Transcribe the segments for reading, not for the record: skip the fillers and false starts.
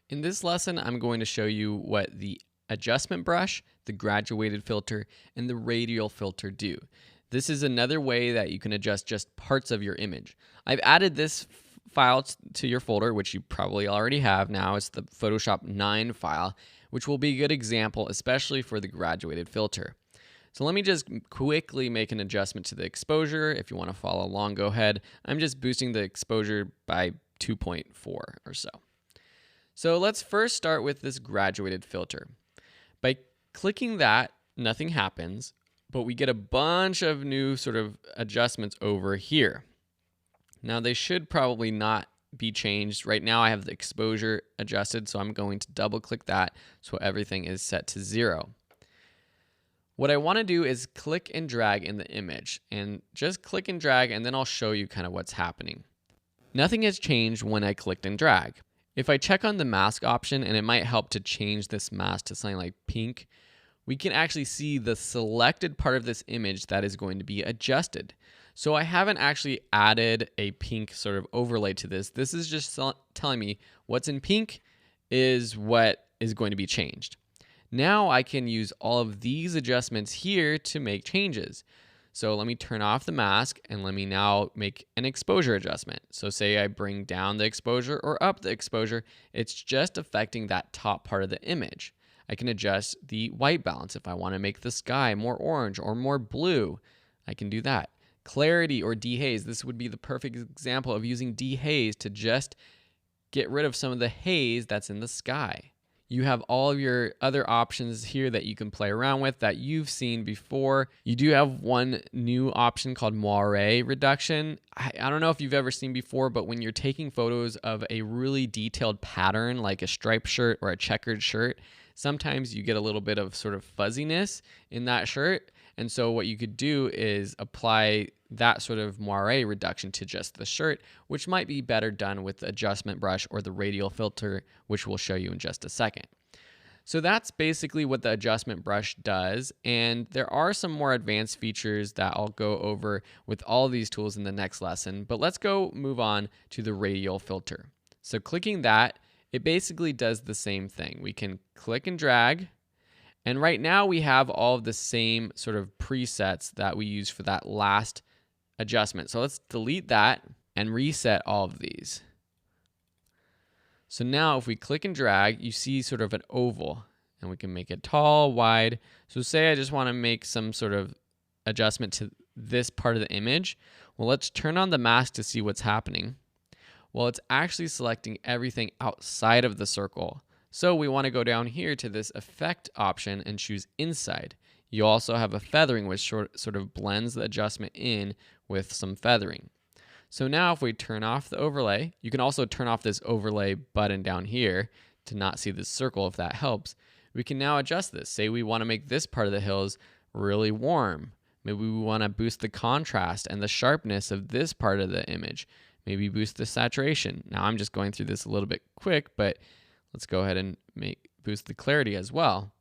In this lesson, I'm going to show you what the adjustment brush, the graduated filter, and the radial filter do. This is another way that you can adjust just parts of your image. I've added this file to your folder, which you probably already have now. It's the Photoshop 9 file, which will be a good example, especially for the graduated filter. So let me just quickly make an adjustment to the exposure. If you want to follow along, go ahead. I'm just boosting the exposure by 2.4 or so. So let's first start with this graduated filter. By clicking that, nothing happens, but we get a bunch of new sort of adjustments over here. Now they should probably not be changed. Right now I have the exposure adjusted, so I'm going to double click that so everything is set to 0. What I want to do is click and drag in the image, and just click and drag, and then I'll show you kind of what's happening. Nothing has changed when I clicked and drag. If I check on the mask option, and it might help to change this mask to something like pink, we can actually see the selected part of this image that is going to be adjusted. So I haven't actually added a pink sort of overlay to this. This is just telling me what's in pink is what is going to be changed. Now I can use all of these adjustments here to make changes. So let me turn off the mask and let me now make an exposure adjustment. So say I bring down the exposure or up the exposure, it's just affecting that top part of the image. I can adjust the white balance if I want to make the sky more orange or more blue. I can do that. Clarity or dehaze, this would be the perfect example of using dehaze to just get rid of some of the haze that's in the sky. You have all of your other options here that you can play around with that you've seen before. You do have one new option called moire reduction. I don't know if you've ever seen before, but when you're taking photos of a really detailed pattern like a striped shirt or a checkered shirt, sometimes you get a little bit of sort of fuzziness in that shirt. And so what you could do is apply that sort of moire reduction to just the shirt, which might be better done with the adjustment brush or the radial filter, which we'll show you in just a second. So that's basically what the adjustment brush does. And there are some more advanced features that I'll go over with all these tools in the next lesson. But let's go move on to the radial filter. So clicking that, it basically does the same thing. We can click and drag. And right now we have all of the same sort of presets that we use for that last adjustment. So let's delete that and reset all of these. So now if we click and drag, you see sort of an oval, and we can make it tall, wide. So say I just want to make some sort of adjustment to this part of the image. Well, let's turn on the mask to see what's happening. Well, it's actually selecting everything outside of the circle. So we want to go down here to this effect option and choose inside. You also have a feathering, which sort of blends the adjustment in with some feathering. So now if we turn off the overlay, you can also turn off this overlay button down here to not see this circle if that helps. We can now adjust this. Say we want to make this part of the hills really warm. Maybe we want to boost the contrast and the sharpness of this part of the image. Maybe boost the saturation. Now I'm just going through this a little bit quick, but let's go ahead and boost the clarity as well.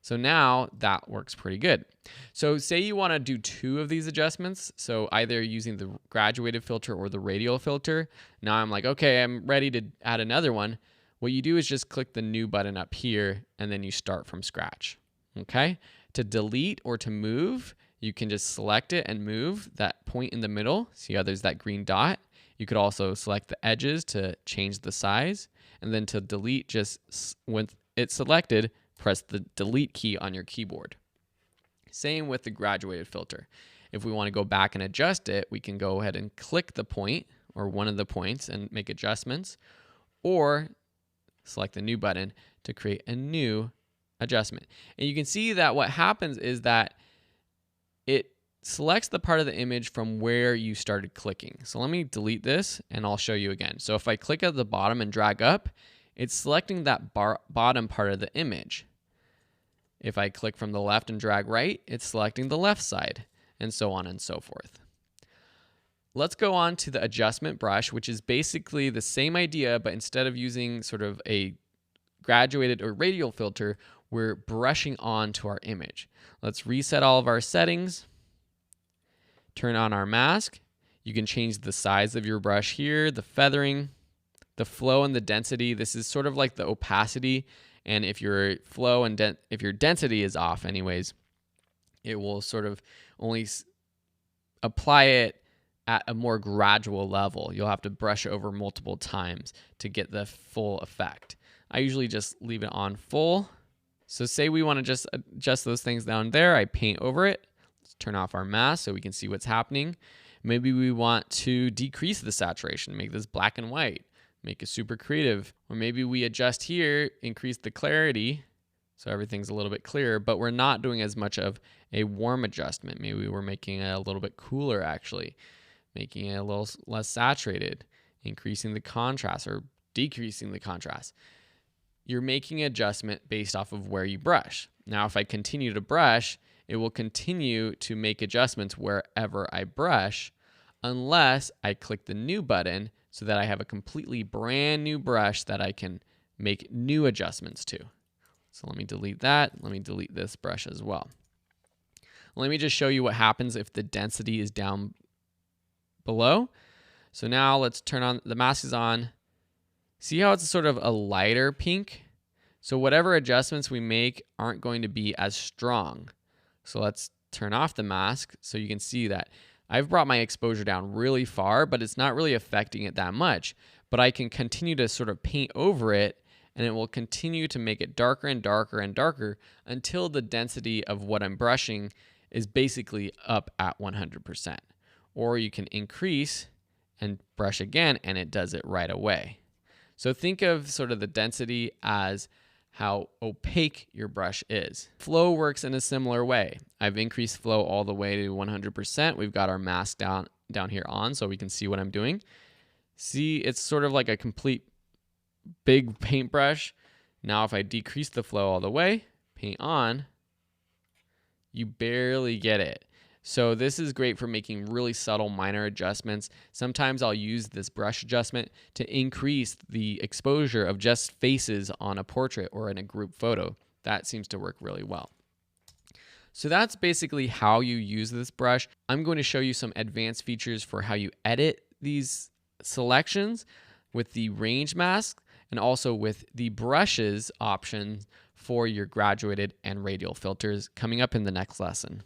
So now that works pretty good. So say you want to do 2 of these adjustments. So either using the graduated filter or the radial filter. Now I'm like, okay, I'm ready to add another one. What you do is just click the new button up here and then you start from scratch. Okay? To delete or to move, you can just select it and move that point in the middle. See how there's that green dot? You could also select the edges to change the size. And then to delete, just when it's selected, press the delete key on your keyboard. Same with the graduated filter. If we want to go back and adjust it, we can go ahead and click the point or one of the points and make adjustments, or select the new button to create a new adjustment. And you can see that what happens is that it selects the part of the image from where you started clicking. So let me delete this and I'll show you again. So if I click at the bottom and drag up, it's selecting that bottom part of the image. If I click from the left and drag right, it's selecting the left side, and so on and so forth. Let's go on to the adjustment brush, which is basically the same idea, but instead of using sort of a graduated or radial filter, we're brushing on to our image. Let's reset all of our settings. Turn on our mask. You can change the size of your brush here, the feathering, the flow and the density, this is sort of like the opacity. And if your flow and if your density is off anyways, it will sort of only apply it at a more gradual level. You'll have to brush over multiple times to get the full effect. I usually just leave it on full. So say we want to just adjust those things down there. I paint over it. Let's turn off our mask so we can see what's happening. Maybe we want to decrease the saturation, make this black and white, make it super creative. Or maybe we adjust here, increase the clarity so everything's a little bit clearer, but we're not doing as much of a warm adjustment. Maybe we're making it a little bit cooler actually, making it a little less saturated, increasing the contrast or decreasing the contrast. You're making an adjustment based off of where you brush. Now, if I continue to brush, it will continue to make adjustments wherever I brush, unless I click the new button so that I have a completely brand new brush that I can make new adjustments to. So let me delete that. Let me delete this brush as well. Let me just show you what happens if the density is down below. So now let's turn on, the mask is on. See how it's sort of a lighter pink? So whatever adjustments we make aren't going to be as strong. So let's turn off the mask so you can see that I've brought my exposure down really far, but it's not really affecting it that much. But I can continue to sort of paint over it, and it will continue to make it darker and darker and darker until the density of what I'm brushing is basically up at 100%. Or you can increase and brush again, and it does it right away. So think of sort of the density as how opaque your brush is. Flow works in a similar way. I've increased flow all the way to 100%. We've got our mask down here on so we can see what I'm doing. See, it's sort of like a complete big paintbrush. Now if I decrease the flow all the way, paint on, you barely get it. So this is great for making really subtle minor adjustments. Sometimes I'll use this brush adjustment to increase the exposure of just faces on a portrait or in a group photo. That seems to work really well. So that's basically how you use this brush. I'm going to show you some advanced features for how you edit these selections with the range mask and also with the brushes option for your graduated and radial filters coming up in the next lesson.